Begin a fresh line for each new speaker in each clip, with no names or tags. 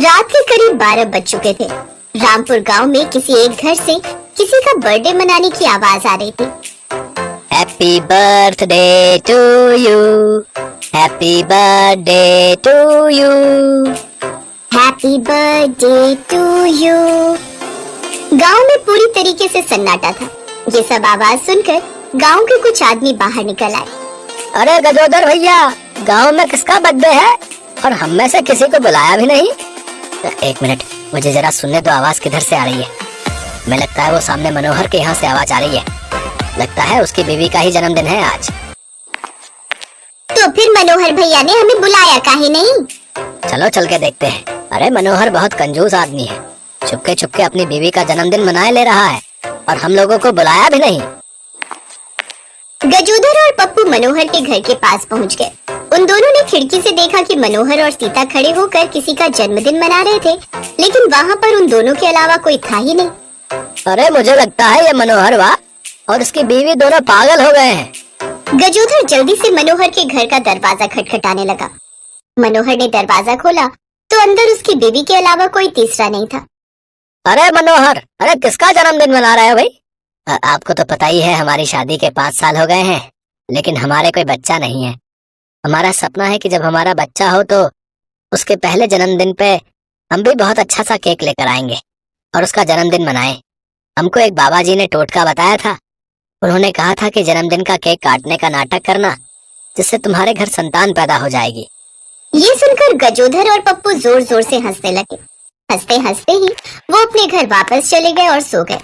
रात के करीब 12 बज चुके थे। रामपुर गांव में किसी एक घर से किसी का बर्थडे मनाने की आवाज आ रही थी।
Happy birthday to you, happy birthday to you,
happy birthday to you. गांव में पूरी तरीके से सन्नाटा था। ये सब आवाज सुनकर गांव के कुछ आदमी बाहर निकल आए।
अरे गजोदर भैया, गांव में किसका बर्थडे है और हम में से किसी को बुलाया भी नहीं। एक मिनट, मुझे जरा सुनने दो, आवाज किधर से आ रही है। मैं लगता है वो सामने मनोहर के यहाँ से आवाज आ रही है। लगता है उसकी बीवी का ही जन्मदिन है आज।
तो फिर मनोहर भैया ने हमें बुलाया काहे नहीं?
चलो चल के देखते हैं। अरे मनोहर बहुत कंजूस आदमी है, छुपके छुपके अपनी बीवी का जन्मदिन मनाए ले रहा है और हम लोगों को बुलाया भी नहीं।
गजोदर और पप्पू मनोहर के घर के पास पहुंच गए। उन दोनों ने खिड़की से देखा कि मनोहर और सीता खड़े होकर किसी का जन्मदिन मना रहे थे, लेकिन वहाँ पर उन दोनों के अलावा कोई था ही नहीं।
अरे मुझे लगता है ये मनोहर और उसकी बीवी दोनों पागल हो गए हैं।
गजोदर जल्दी से मनोहर के घर का दरवाजा खटखटाने लगा। मनोहर ने दरवाजा खोला तो अंदर उसकी बीवी के अलावा कोई तीसरा नहीं था।
अरे मनोहर, अरे किसका जन्मदिन मना रहे हो भाई? आपको तो पता ही है हमारी शादी के 5 साल हो गए हैं, लेकिन हमारे कोई बच्चा नहीं है। हमारा सपना है कि जब हमारा बच्चा हो तो उसके पहले जन्मदिन पे हम भी बहुत अच्छा सा केक लेकर आएंगे और उसका जन्मदिन मनाएं। हमको एक बाबा जी ने टोटका बताया था। उन्होंने कहा था कि जन्मदिन का केक काटने का नाटक करना, जिससे तुम्हारे घर संतान पैदा हो जाएगी।
ये सुनकर गजोधर और पप्पू जोर जोर से हंसने लगे। हंसते हंसते ही वो अपने घर वापस चले गए और सो गए।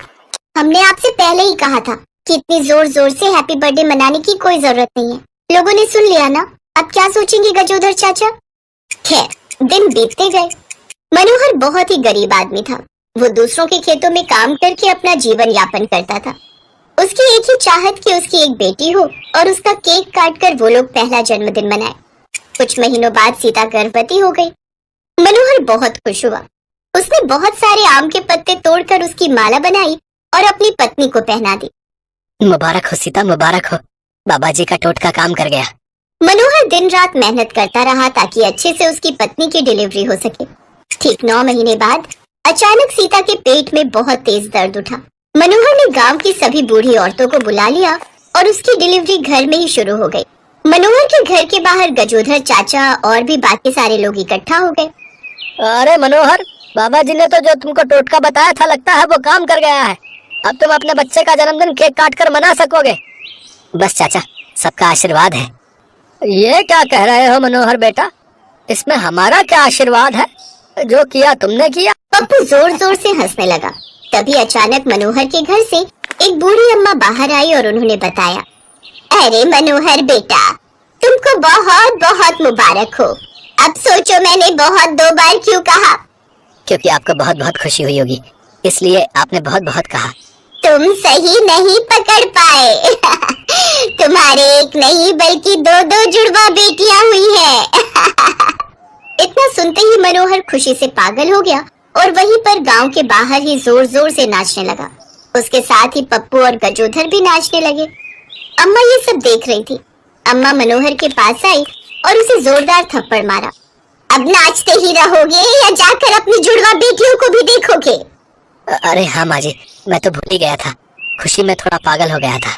हमने आपसे पहले ही कहा था कि इतनी जोर जोर से हैप्पी बर्थडे मनाने की कोई जरूरत नहीं है। लोगों ने सुन लिया ना, अब क्या सोचेंगे गजोधर चाचा? खैर, दिन बीतते गए। मनोहर बहुत ही गरीब आदमी था। वो दूसरों के खेतों में काम करके अपना जीवन यापन करता था। उसकी एक ही चाहत कि उसकी एक बेटी हो और उसका केक काटकर वो लोग पहला जन्मदिन मनाए। कुछ महीनों बाद सीता गर्भवती हो गई। मनोहर बहुत खुश हुआ। उसने बहुत सारे आम के पत्ते तोड़कर उसकी माला बनाई और अपनी पत्नी को पहना दी।
मुबारक हो सीता, मुबारक हो। बाबा जी का टोटका काम कर गया।
मनोहर दिन रात मेहनत करता रहा ताकि अच्छे से उसकी पत्नी की डिलीवरी हो सके। ठीक 9 महीने बाद अचानक सीता के पेट में बहुत तेज दर्द उठा। मनोहर ने गांव की सभी बूढ़ी औरतों को बुला लिया और उसकी डिलीवरी घर में ही शुरू हो गई। मनोहर के घर के बाहर गजोधर चाचा और भी बाकी सारे लोग इकट्ठा हो गए।
अरे मनोहर, बाबा जी ने तो जो तुमको टोटका बताया था, लगता है वो काम कर गया है। अब तुम अपने बच्चे का जन्मदिन केक काट कर मना सकोगे। बस चाचा, सबका आशीर्वाद है। ये क्या कह रहे हो मनोहर बेटा? इसमें हमारा क्या आशीर्वाद है? जो किया तुमने किया।
पप्पू जोर जोर से हंसने लगा। तभी अचानक मनोहर के घर से एक बूढ़ी अम्मा बाहर आई और उन्होंने बताया, अरे मनोहर बेटा, तुमको बहुत बहुत मुबारक हो। अब सोचो मैंने बहुत 2 बार क्यों कहा?
क्योंकि आपको बहुत बहुत खुशी हुई होगी, इसलिए आपने बहुत बहुत कहा।
तुम सही नहीं पकड़ पाए। तुम्हारे एक नहीं बल्कि 2 जुड़वा बेटियां हुई है। इतना सुनते ही मनोहर खुशी से पागल हो गया और वहीं पर गांव के बाहर ही जोर जोर से नाचने लगा। उसके साथ ही पप्पू और गजोधर भी नाचने लगे। अम्मा ये सब देख रही थी। अम्मा मनोहर के पास आई और उसे जोरदार थप्पड़ मारा। अब नाचते ही रहोगे या जाकर अपनी जुड़वा बेटियों को भी देखोगे?
अरे हाँ माँ जी, मैं तो भूल ही गया था, खुशी में थोड़ा पागल हो गया था।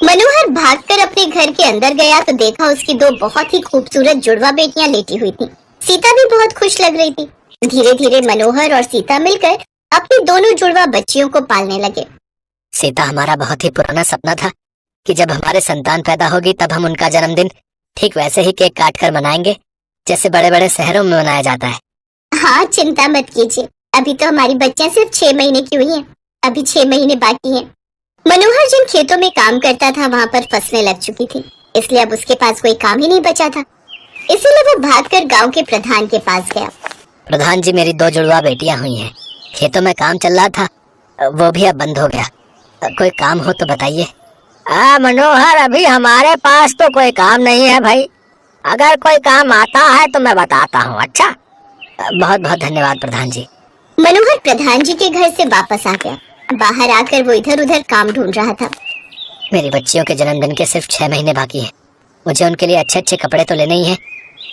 मनोहर भागकर अपने घर के अंदर गया तो देखा उसकी 2 बहुत ही खूबसूरत जुड़वा बेटियां लेटी हुई थी। सीता भी बहुत खुश लग रही थी। धीरे धीरे मनोहर और सीता मिलकर अपनी दोनों जुड़वा बच्चियों को पालने लगे।
सीता, हमारा बहुत ही पुराना सपना था कि जब हमारे संतान पैदा होगी तब हम उनका जन्मदिन ठीक वैसे ही केक काट कर मनाएंगे जैसे बड़े बड़े शहरों में मनाया जाता है।
हाँ, चिंता मत कीजिए, अभी तो हमारी बच्चियां सिर्फ 6 महीने की हुई हैं। अभी 6 महीने बाकी हैं। मनोहर जिन खेतों में काम करता था वहाँ पर फसलें लग चुकी थी, इसलिए अब उसके पास कोई काम ही नहीं बचा था। इसीलिए वो भागकर गांव के प्रधान के पास गया।
प्रधान जी, मेरी 2 जुड़वा बेटियां हुई हैं। खेतों में काम चल रहा था, वो भी अब बंद हो गया। कोई काम हो तो बताइए। मनोहर, अभी हमारे पास तो कोई काम नहीं है भाई। अगर कोई काम आता है तो मैं बताता हूँ। अच्छा, बहुत बहुत धन्यवाद प्रधान जी।
मनोहर प्रधान जी के घर से वापस आ गया। बाहर आकर वो इधर उधर काम ढूंढ रहा था।
मेरी बच्चियों के जन्मदिन के सिर्फ 6 महीने बाकी हैं। मुझे उनके लिए अच्छे अच्छे कपड़े तो लेने ही हैं,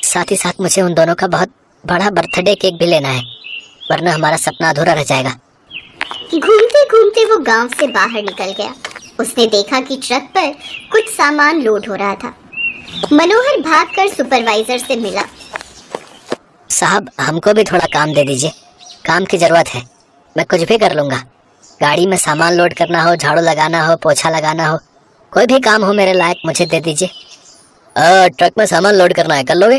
साथ ही साथ मुझे उन दोनों का बहुत बड़ा बर्थडे केक भी लेना है, वरना हमारा सपना अधूरा रह जाएगा।
घूमते घूमते वो गांव से बाहर निकल गया। उसने देखा कि ट्रक पर कुछ सामान लोड हो रहा था। मनोहर भागकर सुपरवाइजर से मिला।
साहब, हमको भी थोड़ा काम दे दीजिए, काम की जरूरत है। मैं कुछ भी कर लूंगा। गाड़ी में सामान लोड करना हो, झाड़ू लगाना हो, पोछा लगाना हो, कोई भी काम हो मेरे लायक, मुझे दे दीजिए। ट्रक में सामान लोड करना है, कर लोगे?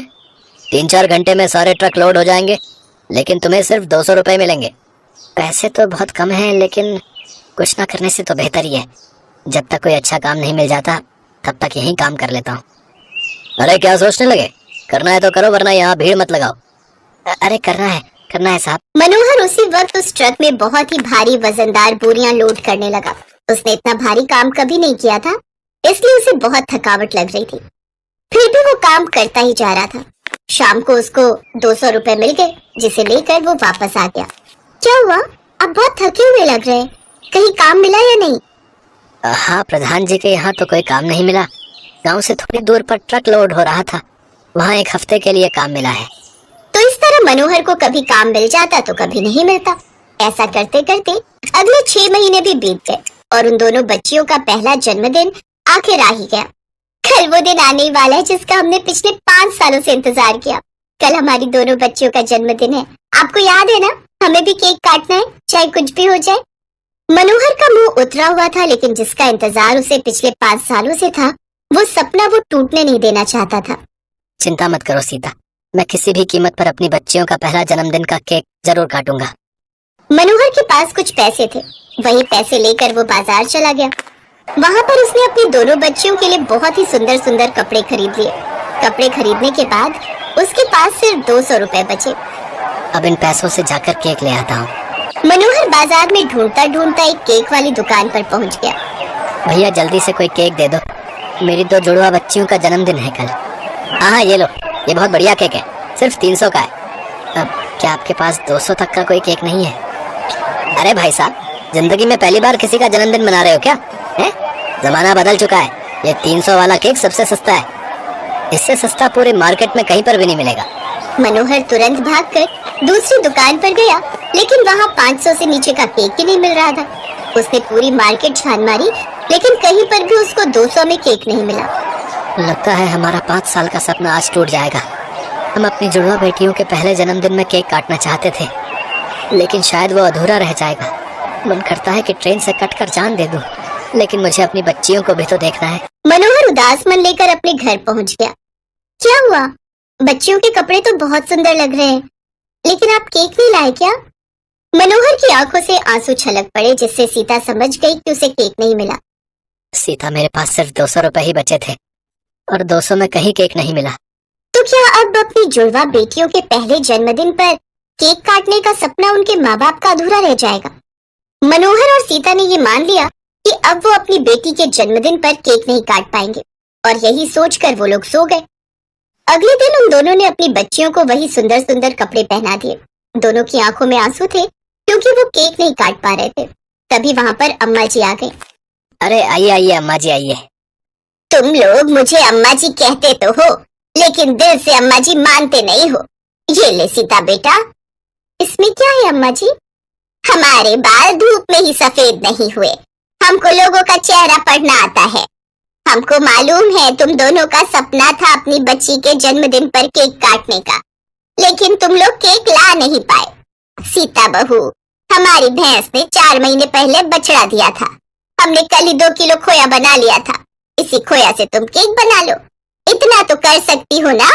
3-4 घंटे में सारे ट्रक लोड हो जाएंगे, लेकिन तुम्हें सिर्फ 200 रुपए मिलेंगे। पैसे तो बहुत कम हैं, लेकिन कुछ ना करने से तो बेहतर ही है। जब तक कोई अच्छा काम नहीं मिल जाता तब तक यही काम कर लेता हूँ। अरे क्या सोचने लगे? करना है तो करो, वरना यहाँ भीड़ मत लगाओ। अरे करना है साहब।
मनोहर उसी वक्त उस ट्रक में बहुत ही भारी वजनदार बोरियां लोड करने लगा। उसने इतना भारी काम कभी नहीं किया था, इसलिए उसे बहुत थकावट लग रही थी। फिर भी वो काम करता ही जा रहा था। शाम को उसको 200 रुपए मिल गए, जिसे लेकर वो वापस आ गया। क्या हुआ? आप बहुत थके हुए लग रहे हैं, कहीं काम मिला या नहीं?
हाँ, प्रधान जी के यहाँ तो कोई काम नहीं मिला। गांव से थोड़ी दूर पर ट्रक लोड हो रहा था, वहाँ 1 हफ्ते के लिए काम मिला है।
तो इस तरह मनोहर को कभी काम मिल जाता तो कभी नहीं मिलता। ऐसा करते करते अगले 6 महीने भी बीत गए और उन दोनों बच्चियों का पहला जन्मदिन आखिर आ ही गया। कल वो दिन आने वाला है जिसका हमने पिछले 5 सालों से इंतजार किया। कल हमारी दोनों बच्चियों का जन्मदिन है। आपको याद है ना, हमें भी केक काटना है, चाहे कुछ भी हो जाए। मनोहर का मुंह उतरा हुआ था, लेकिन जिसका इंतजार उसे पिछले 5 सालों से था, वो सपना वो टूटने नहीं देना चाहता था।
चिंता मत करो सीता, मैं किसी भी कीमत पर अपनी बच्चियों का पहला जन्मदिन का केक जरूर काटूंगा।
मनोहर के पास कुछ पैसे थे, वही पैसे लेकर वो बाजार चला गया। वहाँ पर उसने अपनी दोनों बच्चियों के लिए बहुत ही सुंदर सुंदर कपड़े खरीद लिए। कपड़े खरीदने के बाद उसके पास सिर्फ 200 रुपए बचे।
अब इन पैसों से जाकर केक ले आता हूँ।
मनोहर बाजार में ढूंढता ढूंढता एक केक वाली दुकान पर पहुँच गया।
भैया जल्दी से कोई केक दे दो, मेरी 2 जुड़वा बच्चियों का जन्मदिन है कल। हाँ, ये लो, ये बहुत बढ़िया केक है, सिर्फ 300 का है। अब क्या आपके पास 200 तक का कोई केक नहीं है? अरे भाई साहब, जिंदगी में पहली बार किसी का जन्मदिन मना रहे हो क्या? हैं? जमाना बदल चुका है, ये 300 वाला केक सबसे सस्ता है। इससे सस्ता पूरे मार्केट में कहीं पर भी नहीं मिलेगा।
मनोहर तुरंत भागकर दूसरी दुकान पर गया, लेकिन वहाँ 500 से नीचे का केक ही नहीं मिल रहा था। उसने पूरी मार्केट छान मारी, लेकिन कहीं पर भी उसको 200 में केक नहीं मिला।
लगता है हमारा 5 साल का सपना आज टूट जाएगा। हम अपनी जुड़वा बेटियों के पहले जन्मदिन में केक काटना चाहते थे, लेकिन शायद वो अधूरा रह जाएगा। मन करता है कि ट्रेन से कटकर जान दे दूं, लेकिन मुझे अपनी बच्चियों को भी तो देखना है।
मनोहर उदास मन लेकर अपने घर पहुंच गया। क्या हुआ? बच्चियों के कपड़े तो बहुत सुंदर लग रहे हैं, लेकिन आप केक नहीं लाए क्या? मनोहर की आंखों से आंसू छलक पड़े, जिससे सीता समझ गई कि उसे केक नहीं मिला।
सीता, मेरे पास सिर्फ 200 रुपए ही बचे थे और 200 में कहीं केक नहीं मिला।
तो क्या अब अपनी जुड़वा बेटियों के पहले जन्मदिन पर केक काटने का सपना उनके माँ बाप का अधूरा रह जाएगा? मनोहर और सीता ने ये मान लिया कि अब वो अपनी बेटी के जन्मदिन पर केक नहीं काट पाएंगे, और यही सोचकर वो लोग सो गए। अगले दिन उन दोनों ने अपनी बच्चियों को वही सुंदर सुंदर कपड़े पहना दिए। दोनों की आंखों में आंसू थे, क्योंकि वो केक नहीं काट पा रहे थे। तभी वहाँ पर अम्मा जी आ गई।
अरे आइए आइए अम्मा जी आइए।
तुम लोग मुझे अम्मा जी कहते तो हो, लेकिन दिल से अम्मा जी मानते नहीं हो। ये ले सीता बेटा। इसमें क्या है अम्मा जी? हमारे बाल धूप में ही सफेद नहीं हुए, हमको लोगों का चेहरा पढ़ना आता है। हमको मालूम है तुम दोनों का सपना था अपनी बच्ची के जन्मदिन पर केक काटने का, लेकिन तुम लोग केक ला नहीं पाए। सीता बहू, हमारी भैंस ने 4 महीने पहले बछड़ा दिया था। हमने कल ही 2 किलो खोया बना लिया था। इसी खोया से तुम केक बना लो, इतना तो कर सकती हो ना।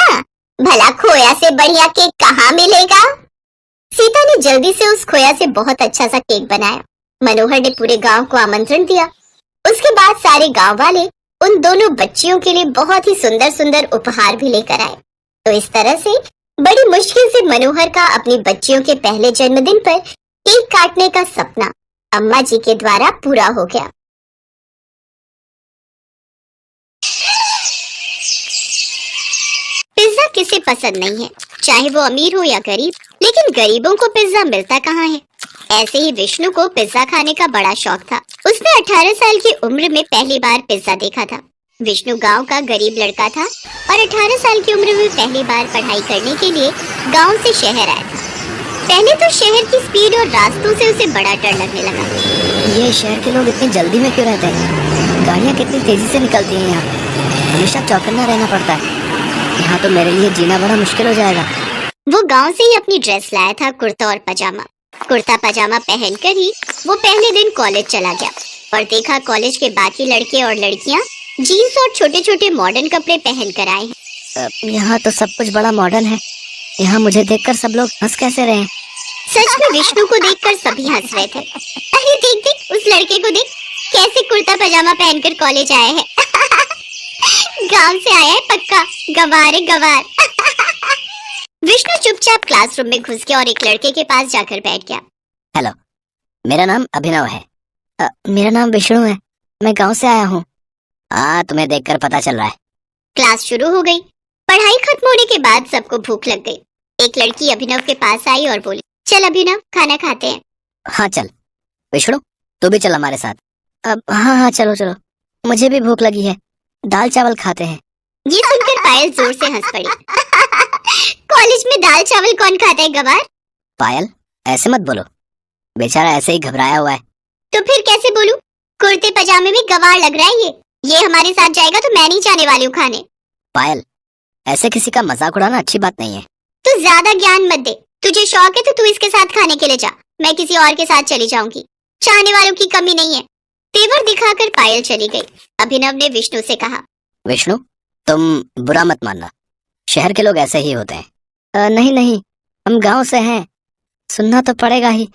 भला खोया से बढ़िया केक कहाँ मिलेगा? सीता ने जल्दी से उस खोया से बहुत अच्छा सा केक बनाया। मनोहर ने पूरे गांव को आमंत्रण दिया। उसके बाद सारे गांव वाले उन दोनों बच्चियों के लिए बहुत ही सुंदर सुंदर उपहार भी लेकर आए। तो इस तरह से बड़ी मुश्किल से मनोहर का अपनी बच्चियों के पहले जन्मदिन पर केक काटने का सपना अम्मा जी के द्वारा पूरा हो गया। पिज्जा किसे पसंद नहीं है, चाहे वो अमीर हो या गरीब, लेकिन गरीबों को पिज्जा मिलता कहाँ है। ऐसे ही विष्णु को पिज्जा खाने का बड़ा शौक था। उसने 18 साल की उम्र में पहली बार पिज्जा देखा था। विष्णु गांव का गरीब लड़का था और 18 साल की उम्र में पहली बार पढ़ाई करने के लिए गांव से शहर आया था। पहले तो शहर की स्पीड और रास्तों से उसे बड़ा डर लगने लगा।
ये शहर के लोग इतनी जल्दी में क्यों रहते हैं? गाड़ियाँ कितनी तेजी से निकलती हैं यहाँ। हमेशा चौकन्ना रहना पड़ता है। यहाँ तो मेरे लिए जीना बड़ा मुश्किल हो जाएगा।
वो गांव से ही अपनी ड्रेस लाया था, कुर्ता और पजामा। कुर्ता पजामा पहनकर ही वो पहले दिन कॉलेज चला गया और देखा कॉलेज के बाकी लड़के और लड़कियां जीन्स और छोटे छोटे मॉडर्न कपड़े पहन कर आए हैं।
यहाँ तो सब कुछ बड़ा मॉडर्न है। यहाँ मुझे देखकर सब लोग हंस कैसे रहे हैं?
सच में विष्णु को देखकर सभी हंस रहे थे। अरे देख देख, उस लड़के को देख, कैसे कुर्ता पजामा पहनकर कॉलेज आया है। गांव से आया है पक्का, गवार है गवार। विष्णु चुपचाप क्लासरूम में घुस गया और एक लड़के के पास जाकर बैठ गया।
हेलो, मेरा नाम अभिनव है। मेरा नाम विष्णु है। मैं गांव से आया हूँ। हाँ, तुम्हें देखकर पता चल रहा है।
क्लास शुरू हो गई। पढ़ाई खत्म होने के बाद सबको भूख लग गई। एक लड़की अभिनव के पास आई और बोली, चल अभिनव, खाना खाते हैं।
हाँ चल। विष्णु, तू भी चल हमारे साथ। अब हाँ चलो चलो, मुझे भी भूख लगी है। दाल चावल खाते हैं।
ये सुनकर पायल जोर से हंस पड़ी। कॉलेज में दाल चावल कौन खाता है गवार?
पायल, ऐसे मत बोलो। बेचारा ऐसे ही घबराया हुआ है।
तो फिर कैसे बोलूं? कुर्ते पजामे में गवार लग रहा है ये हमारे साथ जाएगा तो मैं नहीं जाने वाली हूँ खाने।
पायल, ऐसे किसी का मजाक उड़ाना अच्छी बात नहीं है।
तू ज्यादा ज्ञान मत दे। तुझे शौक है तो तू इसके साथ खाने के लिए जा, मैं किसी और के साथ चली जाऊंगी। चाहने वालों की कमी नहीं है। तेवर दिखाकर पायल चली गई। अभिनव ने विष्णु से कहा,
विष्णु, तुम बुरा मत मानना। शहर के लोग ऐसे ही होते हैं। नहीं नहीं, हम गांव से हैं, सुनना तो पड़ेगा ही।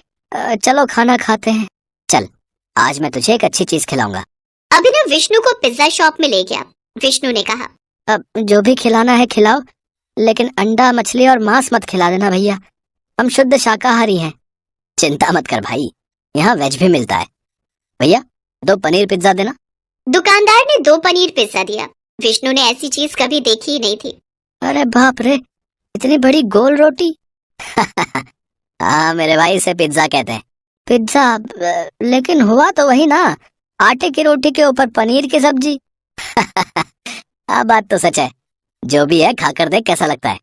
चलो खाना खाते हैं। चल, आज मैं तुझे एक अच्छी चीज खिलाऊंगा।
अभिनव विष्णु को पिज्जा शॉप में ले गया। विष्णु ने कहा,
अब जो भी खिलाना है खिलाओ, लेकिन अंडा, मछली और मांस मत खिला देना भैया। हम शुद्ध शाकाहारी हैं। चिंता मत कर भाई, यहाँ वेज भी मिलता है। भैया, 2 पनीर पिज्जा देना।
दुकानदार ने 2 पनीर पिज्जा दिया। विष्णु ने ऐसी चीज कभी देखी ही नहीं थी।
अरे बाप रे, इतनी बड़ी गोल रोटी। हाँ मेरे भाई, इसे पिज्जा कहते हैं। पिज्जा? लेकिन हुआ तो वही ना, आटे की रोटी के ऊपर पनीर की सब्जी। हाँ, बात तो सच है। जो भी है, खाकर देख कैसा लगता है।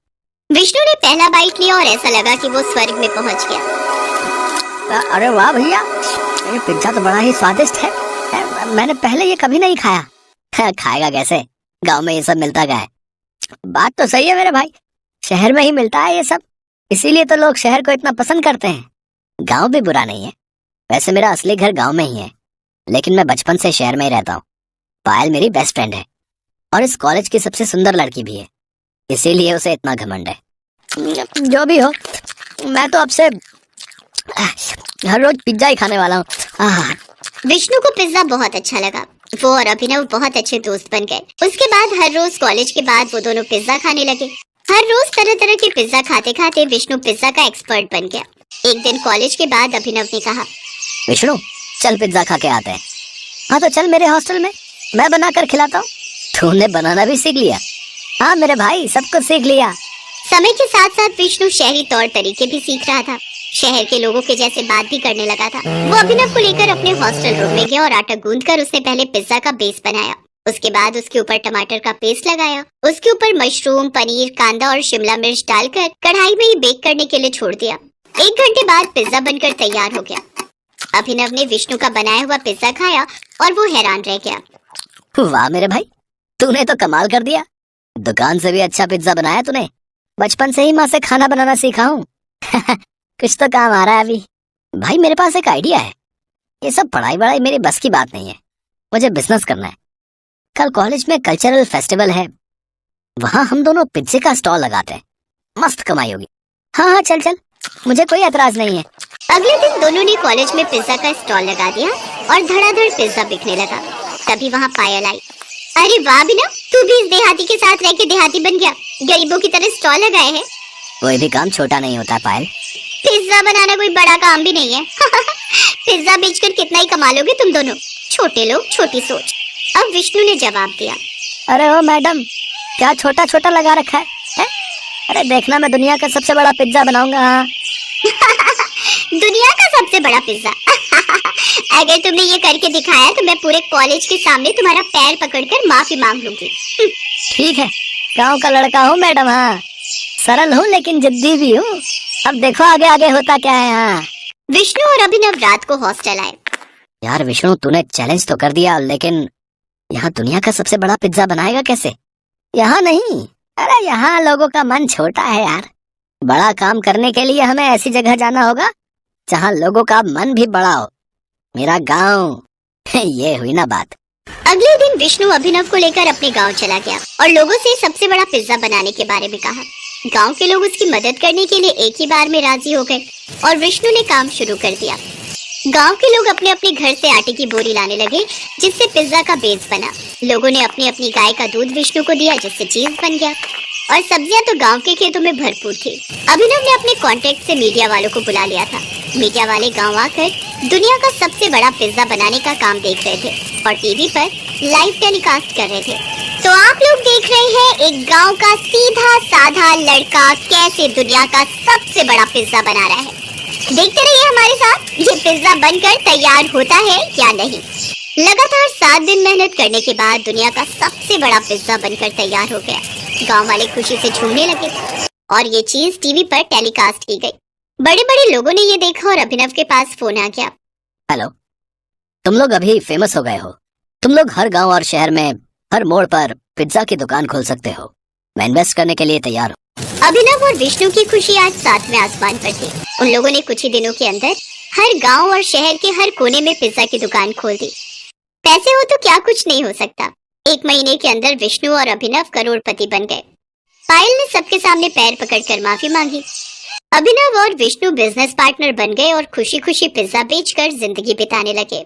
विष्णु ने पहला बाइट लिया और ऐसा लगा कि वो स्वर्ग में पहुंच गया।
अरे वाह भैया, ये पिज्जा तो बड़ा ही स्वादिष्ट है। मैंने पहले ये कभी नहीं खाया। खाएगा कैसे, गांव में ये सब मिलता क्या है। बात तो सही है मेरे भाई, शहर में ही मिलता है ये सब, इसीलिए तो लोग शहर को इतना पसंद करते हैं। गांव भी बुरा नहीं है। वैसे मेरा असली घर गांव में ही है, लेकिन मैं बचपन से शहर में ही रहता हूँ। पायल मेरी बेस्ट फ्रेंड है और इस कॉलेज की सबसे सुंदर लड़की भी है, इसीलिए उसे इतना घमंड है। जो भी हो, मैं तो अब से हर रोज पिज्जा ही खाने वाला हूँ।
विष्णु को पिज्जा बहुत अच्छा लगा। वो और अभिनव बहुत अच्छे दोस्त बन गए। उसके बाद हर रोज कॉलेज के बाद वो दोनों पिज्जा खाने लगे। हर रोज तरह तरह के पिज्जा खाते खाते विष्णु पिज्जा का एक्सपर्ट बन गया। एक दिन कॉलेज के बाद अभिनव ने कहा,
विष्णु, चल पिज्जा खा के आते हैं। हाँ तो चल मेरे हॉस्टल में, मैं बना कर खिलाता हूँ। तूने बनाना भी सीख लिया? हाँ मेरे भाई, सब कुछ सीख लिया।
समय के साथ साथ विष्णु शहरी तौर तरीके भी सीख रहा था। शहर के लोगों के जैसे बात भी करने लगा था। वो अभिनव को लेकर अपने हॉस्टल रूम में गया और आटा गूंथकर उसने पहले पिज्जा का बेस बनाया। उसके बाद उसके ऊपर टमाटर का पेस्ट लगाया। उसके ऊपर मशरूम, पनीर, कांदा और शिमला मिर्च डालकर कढ़ाई में ही बेक करने के लिए छोड़ दिया। 1 घंटे बाद पिज्जा बनकर तैयार हो गया। अभिनव ने विष्णु का बनाया हुआ पिज्जा खाया और वो हैरान रह गया।
वाह मेरे भाई, तूने तो कमाल कर दिया। दुकान से भी अच्छा पिज्जा बनाया तूने। बचपन से ही माँ से खाना बनाना सीखा हूँ। कुछ तो काम आ रहा है अभी। भाई मेरे पास एक आइडिया है। ये सब पढ़ाई वढ़ाई मेरी बस की बात नहीं है, मुझे बिजनेस करना है। कल कॉलेज में कल्चरल फेस्टिवल है, वहाँ हम दोनों पिज्जे का स्टॉल लगाते हैं, मस्त कमाई होगी। हाँ चल चल, मुझे कोई एतराज नहीं है।
अगले दिन दोनों ने कॉलेज में पिज्जा का स्टॉल लगा दिया और धड़ाधड़ पिज्जा बिकने लगा। तभी वहाँ पायल आई। अरे वाह बिना, तू भी इस देहाती के साथ रह के देहाती बन गया, गरीबों की तरह स्टॉल लगाए है।
कोई भी काम छोटा नहीं होता पायल।
पिज्जा बनाना कोई बड़ा काम भी नहीं है। पिज्जा बेचकर कितना ही कमा लोगे तुम दोनों, छोटे लोग, छोटी सोच। अब विष्णु ने जवाब दिया,
अरे ओ मैडम, क्या छोटा छोटा लगा रखा है? अरे देखना, मैं दुनिया का सबसे बड़ा पिज्जा बनाऊंगा।
दुनिया का सबसे बड़ा पिज्जा। अगर तुमने ये करके दिखाया तो मैं पूरे कॉलेज के सामने तुम्हारा पैर पकड़कर माफी मांग लूंगी।
ठीक है, गांव का लड़का हूँ मैडम, हाँ सरल हूँ लेकिन जिद्दी भी हूँ। अब देखो आगे आगे होता क्या है। हाँ
विष्णु और अभिनव रात को हॉस्टल आए।
यार विष्णु, तूने चैलेंज तो कर दिया, लेकिन यहाँ दुनिया का सबसे बड़ा पिज्जा बनाएगा कैसे? यहाँ नहीं, अरे यहाँ लोगों का मन छोटा है यार। बड़ा काम करने के लिए हमें ऐसी जगह जाना होगा जहाँ लोगों का मन भी बड़ा हो। मेरा गांव ये हुई ना बात।
अगले दिन विष्णु अभिनव को लेकर अपने गांव चला गया और लोगों से सबसे बड़ा पिज्जा बनाने के बारे में कहा। गांव के लोग उसकी मदद करने के लिए एक ही बार में राजी हो गए और विष्णु ने काम शुरू कर दिया। गांव के लोग अपने अपने घर से आटे की बोरी लाने लगे, जिससे पिज्जा का बेस बना। लोगों ने अपनी अपनी गाय का दूध विष्णु को दिया, जिससे चीज बन गया। और सब्जियां तो गांव के खेतों में भरपूर थी। अभिनव ने अपने कॉन्टेक्ट से मीडिया वालों को बुला लिया था। मीडिया वाले गांव आकर दुनिया का सबसे बड़ा पिज्जा बनाने का काम देख रहे थे और टीवी पर लाइव टेलीकास्ट कर रहे थे। तो आप लोग देख रहे हैं एक गांव का सीधा साधा लड़का कैसे दुनिया का सबसे बड़ा पिज्जा बना रहा है। देखते रहिए हमारे साथ ये पिज्जा बनकर तैयार होता है या नहीं। लगातार 7 दिन मेहनत करने के बाद दुनिया का सबसे बड़ा पिज्जा बनकर तैयार हो गया। गांव वाले खुशी से झूमने लगे और ये चीज टीवी पर टेलीकास्ट की गई। बड़े बड़े लोगों ने ये देखा और अभिनव के पास फोन आ गया।
हेलो, तुम लोग अभी फेमस हो गए हो। तुम लोग हर गांव और शहर में हर मोड़ पर पिज्जा की दुकान खोल सकते हो। मैं इन्वेस्ट करने के लिए तैयार हूँ।
अभिनव और विष्णु की खुशी आज सातवें आसमान पर थी। उन लोगों ने कुछ ही दिनों के अंदर हर गांव और शहर के हर कोने में पिज्जा की दुकान खोल दी। पैसे हो तो क्या कुछ नहीं हो सकता। 1 महीने के अंदर विष्णु और अभिनव करोड़पति बन गए। पायल ने सबके सामने पैर पकड़कर माफी मांगी। अभिनव और विष्णु बिजनेस पार्टनर बन गए और खुशी खुशी पिज्जा बेचकर जिंदगी बिताने लगे।